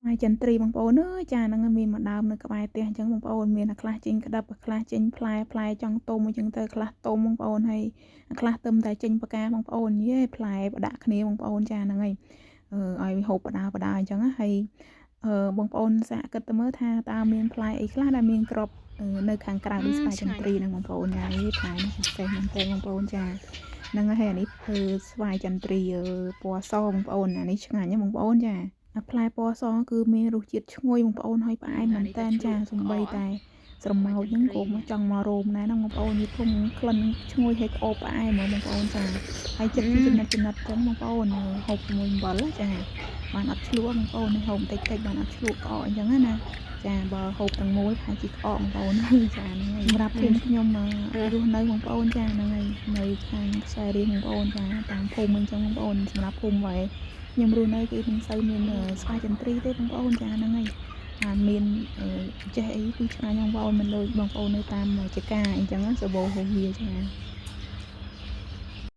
Ai chân triបងប្អូនអើយចាហ្នឹងមានមួយដើមនៅក្បែរផ្ទះអញ្ចឹងបងប្អូនមានខ្លះចេញក្តាប់ខ្លះចេញផ្លែចង់ទុំអញ្ចឹងទៅខ្លះទុំបងប្អូនហើយខ្លះទឹមតែចេញផ្កាបងប្អូនយេផ្លែប្រដាក់គ្នាបងប្អូនចាហ្នឹងហើយឲ្យហូបបដាអញ្ចឹងហើយបងប្អូនសាកគិតទៅមើលថាតើមានផ្លែអីខ្លះដែលមានគ្រាប់នៅខាងក្រៅដូចស្វាយចន្ទ្រីហ្នឹងបងប្អូនចាផ្លែនេះពិសេសមែនទែនបងប្អូនចាហ្នឹងហើយអានេះស្វាយចន្ទ្រីពណ៌សបងប្អូនអានេះឆ្ងាញ់ណាបងប្អូនចាផ្លែពណ៌សគឺមានរសជាតិឈ្ងុយបងប្អូនហើយផ្អែមមែនតើចាសំបីតែស្រមោចហ្នឹងក៏មកចង់មករោមដែរហ្នឹងបងប្អូននេះធំក្លិនឈ្ងុយហើយក្អូបផ្អែមហ្មងបងប្អូនចាហើយចិត្តជាចំណិតចឹងបងប្អូនហូបជាមួយអំបិលចាបានអត់ឆ្លក់បងប្អូនហូបតិចបានអត់ឆ្លក់ក្អកអញ្ចឹងណាចាបើហូបទាំងមូលហើយជីក្អកបងប្អូនចាហ្នឹងហើយសម្រាប់ខ្ញុំរស់នៅបងប្អូនចាហ្នឹងហើយនៅខាងខ្សែរៀងបងប្អូនចាតាមភូមិអញ្ចឹងបងប្អូនសម្រាប់ភូមិហើយខ្ញុំរស់នៅគឺមិនសូវមានស្វាយចន្ទ្រីទេបងប្អូនចាហ្នឹងហើយមានចេះអីគឺឆ្ងាញ់បងប្អូនមិនដូចបងប្អូននៅតាមចកាអញ្ចឹងសបោហូបវាចា